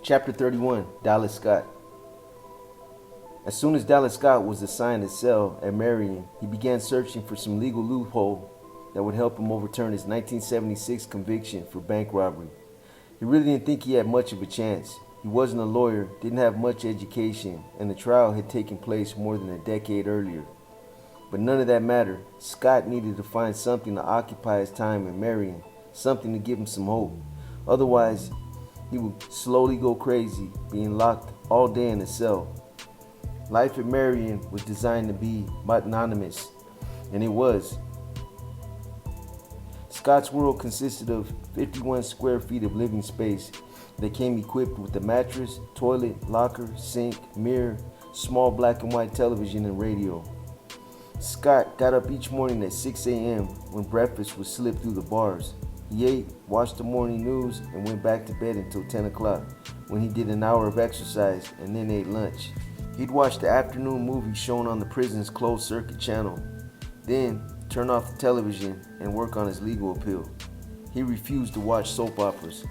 Chapter 31, Dallas Scott. As soon as Dallas Scott was assigned a cell at Marion, he began searching for some legal loophole that would help him overturn his 1976 conviction for bank robbery. He really didn't think he had much of a chance. He wasn't a lawyer, didn't have much education, and the trial had taken place more than a decade earlier. But none of that mattered. Scott needed to find something to occupy his time in Marion, something to give him some hope. Otherwise, he would slowly go crazy, being locked all day in a cell. Life at Marion was designed to be monotonous, and it was. Scott's world consisted of 51 square feet of living space that came equipped with a mattress, toilet, locker, sink, mirror, small black and white television, and radio. Scott got up each morning at 6 a.m. when breakfast was slipped through the bars. He ate, watched the morning news, and went back to bed until 10 o'clock, when he did an hour of exercise and then ate lunch. He'd watch the afternoon movie shown on the prison's closed-circuit channel, then turn off the television and work on his legal appeal. He refused to watch soap operas.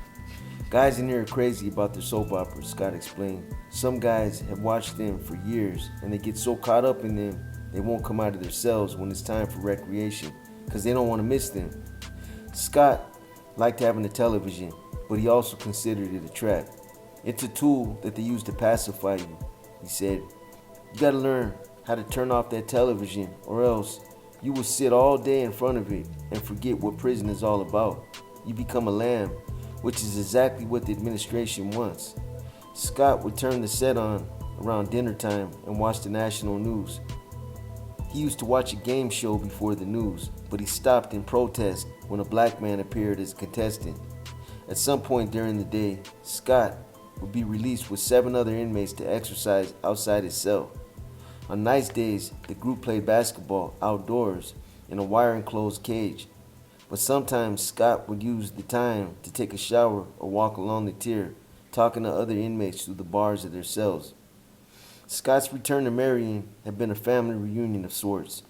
Guys in here are crazy about their soap operas, Scott explained. Some guys have watched them for years, and they get so caught up in them, they won't come out of their cells when it's time for recreation, because they don't want to miss them. Scott liked having a television, but he also considered it a trap. It's a tool that they use to pacify you, he said. You gotta learn how to turn off that television, or else you will sit all day in front of it and forget what prison is all about. You become a lamb, which is exactly what the administration wants. Scott would turn the set on around dinner time and watch the national news. He used to watch a game show before the news, but he stopped in protest when a black man appeared as a contestant. At some point during the day, Scott would be released with 7 other inmates to exercise outside his cell. On nice days, the group played basketball outdoors in a wire-enclosed cage. But sometimes Scott would use the time to take a shower or walk along the tier, talking to other inmates through the bars of their cells. Scott's return to Marion had been a family reunion of sorts.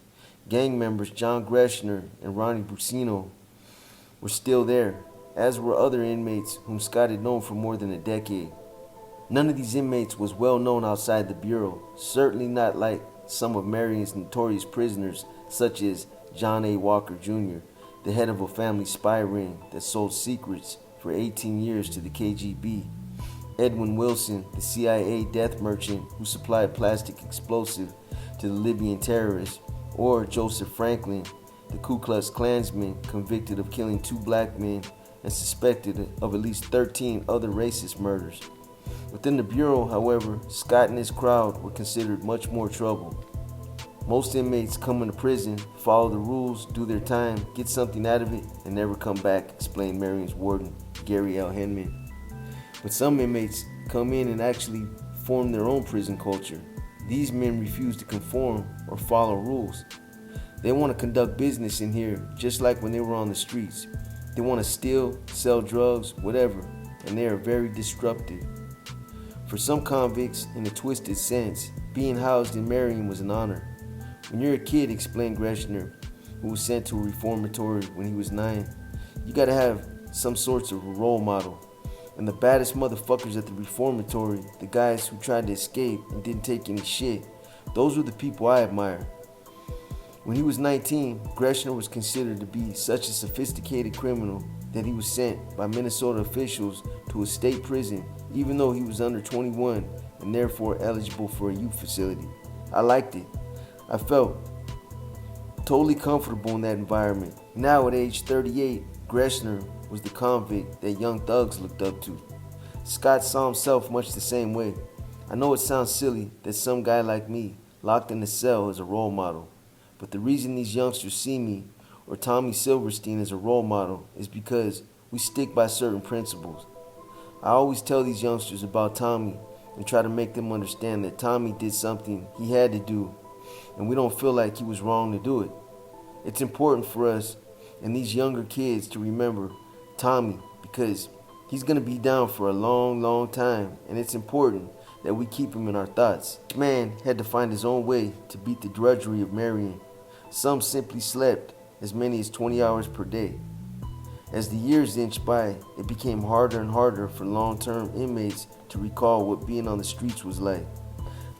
Gang members John Greshner and Ronnie Brusino were still there, as were other inmates whom Scott had known for more than a decade. None of these inmates was well known outside the bureau, certainly not like some of Marion's notorious prisoners, such as John A. Walker Jr., the head of a family spy ring that sold secrets for 18 years to the KGB, Edwin Wilson, the CIA death merchant who supplied plastic explosive to the Libyan terrorists, or Joseph Franklin, the Ku Klux Klansman convicted of killing 2 black men and suspected of at least 13 other racist murders. Within the bureau, however, Scott and his crowd were considered much more trouble. Most inmates come into prison, follow the rules, do their time, get something out of it, and never come back, explained Marion's warden, Gary L. Henman. But some inmates come in and actually form their own prison culture. These men refuse to conform or follow rules. They want to conduct business in here just like when they were on the streets. They want to steal, sell drugs, whatever, and they are very disruptive. For some convicts, in a twisted sense, being housed in Marion was an honor. When you're a kid, explained Greshner, who was sent to a reformatory when he was 9, you gotta have some sorts of a role model. And the baddest motherfuckers at the reformatory, the guys who tried to escape and didn't take any shit, those were the people I admire. When he was 19, Greshner was considered to be such a sophisticated criminal that he was sent by Minnesota officials to a state prison, even though he was under 21 and therefore eligible for a youth facility. I liked it. I felt totally comfortable in that environment. Now at age 38, Greshner was the convict that young thugs looked up to. Scott saw himself much the same way. I know it sounds silly that some guy like me, locked in a cell, is a role model, but the reason these youngsters see me, or Tommy Silverstein, as a role model is because we stick by certain principles. I always tell these youngsters about Tommy and try to make them understand that Tommy did something he had to do, and we don't feel like he was wrong to do it. It's important for us and these younger kids to remember Tommy, because he's going to be down for a long, long time, and it's important that we keep him in our thoughts. This man had to find his own way to beat the drudgery of Marion. Some simply slept as many as 20 hours per day. As the years inched by, it became harder and harder for long-term inmates to recall what being on the streets was like.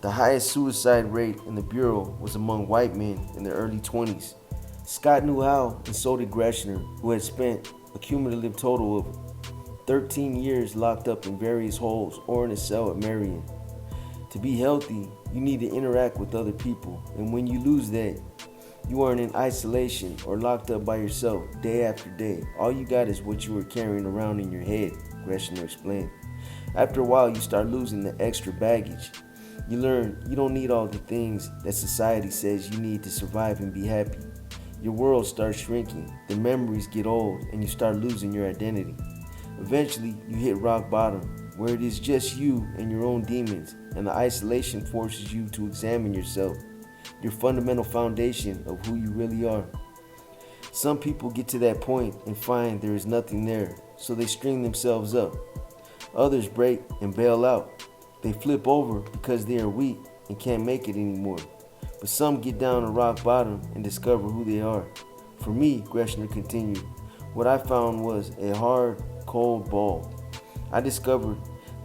The highest suicide rate in the Bureau was among white men in their early 20s. Scott knew how, and so did Greshner, who had spent a cumulative total of 13 years locked up in various holes or in a cell at Marion. To be healthy, you need to interact with other people, and when you lose that, you aren't in isolation or locked up by yourself day after day. All you got is what you were carrying around in your head, Greshner explained. After a while, you start losing the extra baggage. You learn you don't need all the things that society says you need to survive and be happy. Your world starts shrinking, the memories get old, and you start losing your identity. Eventually, you hit rock bottom, where it is just you and your own demons, and the isolation forces you to examine yourself, your fundamental foundation of who you really are. Some people get to that point and find there is nothing there, so they string themselves up. Others break and bail out. They flip over because they are weak and can't make it anymore. But some get down to rock bottom and discover who they are. For me, Greshner continued, what I found was a hard, cold ball. I discovered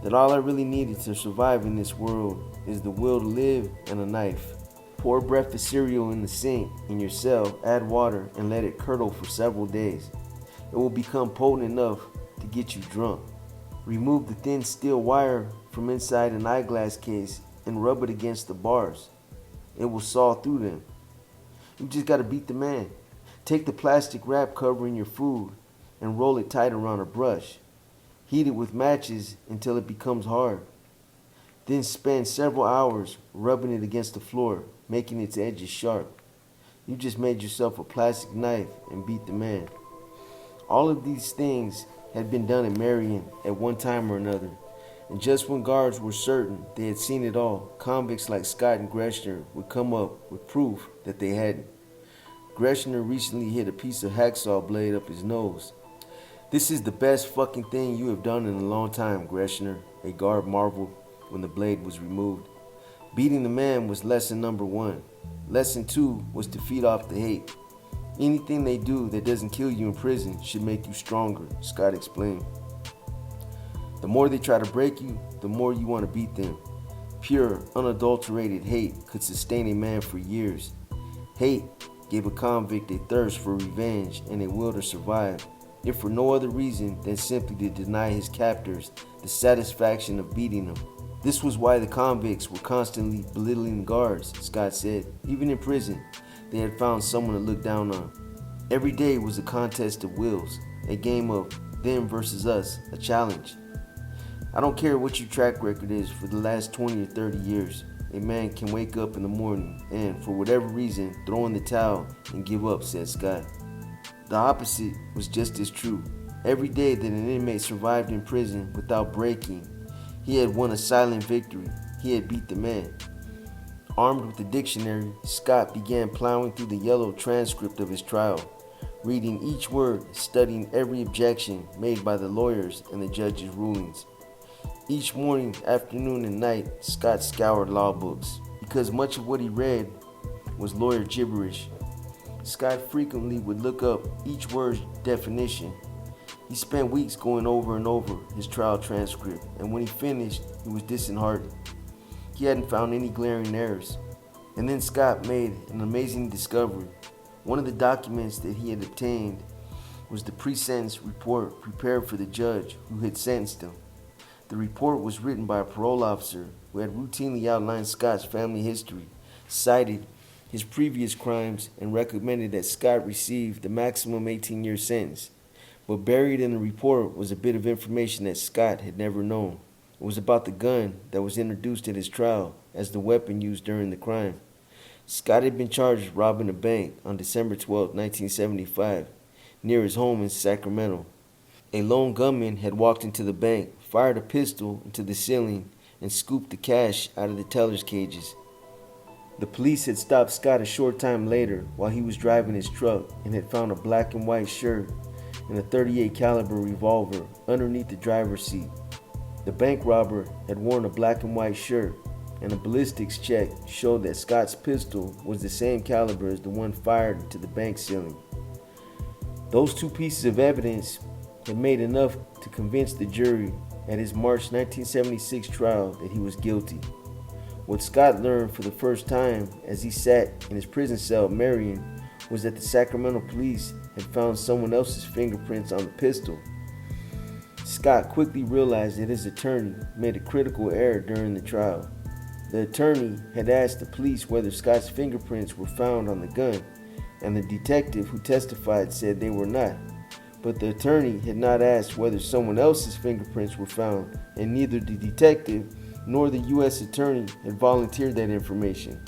that all I really needed to survive in this world is the will to live and a knife. Pour breakfast cereal in the sink in your cell, add water, and let it curdle for several days. It will become potent enough to get you drunk. Remove the thin steel wire from inside an eyeglass case and rub it against the bars. It will saw through them. You just gotta beat the man. Take the plastic wrap covering your food and roll it tight around a brush. Heat it with matches until it becomes hard. Then spend several hours rubbing it against the floor, making its edges sharp. You just made yourself a plastic knife and beat the man. All of these things had been done in Marion at one time or another, and just when guards were certain they had seen it all, convicts like Scott and Greshner would come up with proof that they hadn't. Greshner recently hit a piece of hacksaw blade up his nose. This is the best fucking thing you have done in a long time, Greshner, a guard marveled when the blade was removed. Beating the man was lesson number 1. Lesson 2 was to feed off the hate. Anything they do that doesn't kill you in prison should make you stronger, Scott explained. The more they try to break you, the more you want to beat them. Pure, unadulterated hate could sustain a man for years. Hate gave a convict a thirst for revenge and a will to survive, if for no other reason than simply to deny his captors the satisfaction of beating them. This was why the convicts were constantly belittling guards, Scott said. Even in prison, they had found someone to look down on. Every day was a contest of wills, a game of them versus us, a challenge. I don't care what your track record is for the last 20 or 30 years. A man can wake up in the morning and, for whatever reason, throw in the towel and give up, said Scott. The opposite was just as true. Every day that an inmate survived in prison without breaking, he had won a silent victory. He had beat the man. Armed with a dictionary, Scott began plowing through the yellow transcript of his trial, reading each word, studying every objection made by the lawyers and the judge's rulings. Each morning, afternoon, and night, Scott scoured law books, because much of what he read was lawyer gibberish. Scott frequently would look up each word's definition. He spent weeks going over and over his trial transcript, and when he finished, he was disheartened. He hadn't found any glaring errors. And then Scott made an amazing discovery. One of the documents that he had obtained was the pre-sentence report prepared for the judge who had sentenced him. The report was written by a parole officer who had routinely outlined Scott's family history, cited his previous crimes, and recommended that Scott receive the maximum 18-year sentence. But buried in the report was a bit of information that Scott had never known. It was about the gun that was introduced at his trial as the weapon used during the crime. Scott had been charged with robbing a bank on December 12, 1975, near his home in Sacramento. A lone gunman had walked into the bank, fired a pistol into the ceiling, and scooped the cash out of the teller's cages. The police had stopped Scott a short time later while he was driving his truck and had found a black and white shirt and a .38 caliber revolver underneath the driver's seat. The bank robber had worn a black and white shirt, and a ballistics check showed that Scott's pistol was the same caliber as the one fired into the bank ceiling. Those two pieces of evidence had made enough to convince the jury at his March 1976 trial that he was guilty. What Scott learned for the first time as he sat in his prison cell at Marion was that the Sacramento police had found someone else's fingerprints on the pistol. Scott quickly realized that his attorney made a critical error during the trial. The attorney had asked the police whether Scott's fingerprints were found on the gun, and the detective who testified said they were not. But the attorney had not asked whether someone else's fingerprints were found, and neither the detective nor the U.S. attorney had volunteered that information.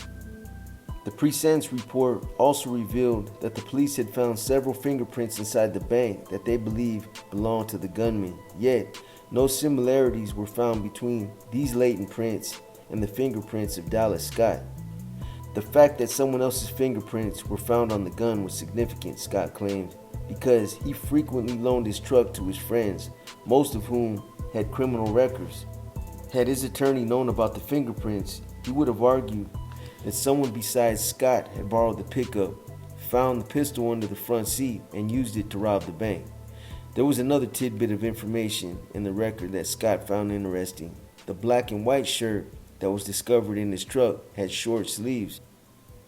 The pre-sentence report also revealed that the police had found several fingerprints inside the bank that they believed belonged to the gunman, yet no similarities were found between these latent prints and the fingerprints of Dallas Scott. The fact that someone else's fingerprints were found on the gun was significant, Scott claimed, because he frequently loaned his truck to his friends, most of whom had criminal records. Had his attorney known about the fingerprints, he would have argued that someone besides Scott had borrowed the pickup, found the pistol under the front seat, and used it to rob the bank. There was another tidbit of information in the record that Scott found interesting. The black and white shirt that was discovered in his truck had short sleeves.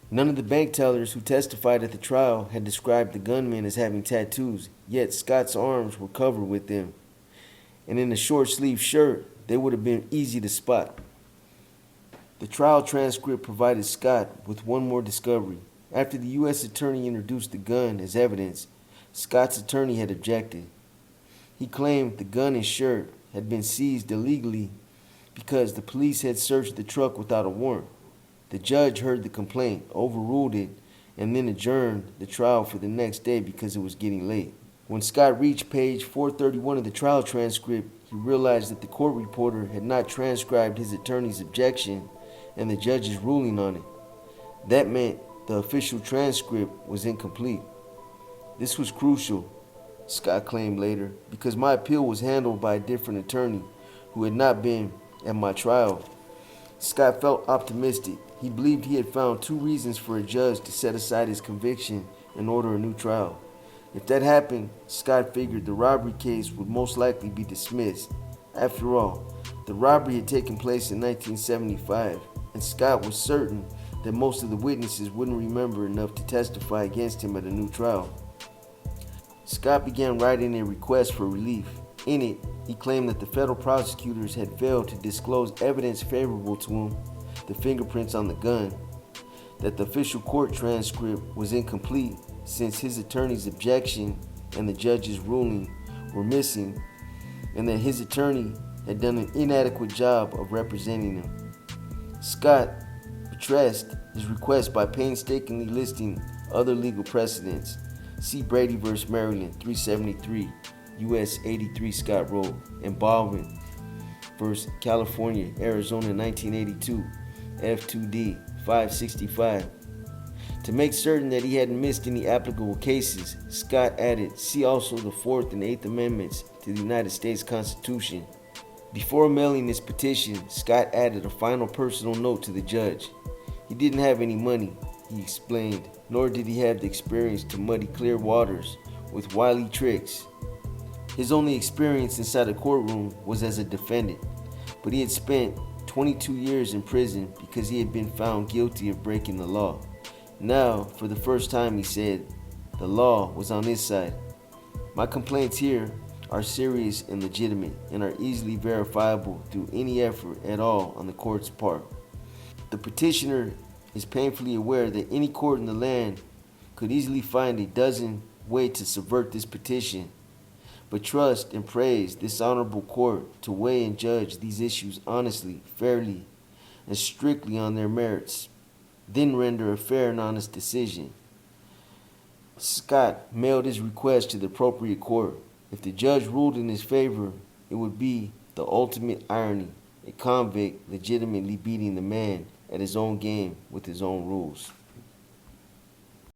None of the bank tellers who testified at the trial had described the gunman as having tattoos, yet Scott's arms were covered with them. And in a short-sleeved shirt, they would have been easy to spot. The trial transcript provided Scott with one more discovery. After the U.S. attorney introduced the gun as evidence, Scott's attorney had objected. He claimed the gun and shirt had been seized illegally because the police had searched the truck without a warrant. The judge heard the complaint, overruled it, and then adjourned the trial for the next day because it was getting late. When Scott reached page 431 of the trial transcript, he realized that the court reporter had not transcribed his attorney's objection and the judge's ruling on it. That meant the official transcript was incomplete. This was crucial, Scott claimed later, because my appeal was handled by a different attorney who had not been at my trial. Scott felt optimistic. He believed he had found two reasons for a judge to set aside his conviction and order a new trial. If that happened, Scott figured the robbery case would most likely be dismissed. After all, the robbery had taken place in 1975, and Scott was certain that most of the witnesses wouldn't remember enough to testify against him at a new trial. Scott began writing a request for relief. In it, he claimed that the federal prosecutors had failed to disclose evidence favorable to him, the fingerprints on the gun, that the official court transcript was incomplete since his attorney's objection and the judge's ruling were missing, and that his attorney had done an inadequate job of representing him. Scott buttressed his request by painstakingly listing other legal precedents. See Brady v. Maryland, 373, U.S. 83 Scott Road, and Baldwin v. California, Arizona, 1982, F2D, 565. To make certain that he hadn't missed any applicable cases, Scott added, see also the 4th and 8th Amendments to the United States Constitution. Before mailing this petition, Scott added a final personal note to the judge. He didn't have any money, he explained, nor did he have the experience to muddy clear waters with wily tricks. His only experience inside a courtroom was as a defendant, but he had spent 22 years in prison because he had been found guilty of breaking the law. Now, for the first time, he said, the law was on his side. My complaints here are serious and legitimate and are easily verifiable through any effort at all on the court's part. The petitioner is painfully aware that any court in the land could easily find a dozen ways to subvert this petition, but trust and praise this honorable court to weigh and judge these issues honestly, fairly, and strictly on their merits, then render a fair and honest decision. Scott mailed his request to the appropriate court. If the judge ruled in his favor, it would be the ultimate irony, a convict legitimately beating the man at his own game with his own rules.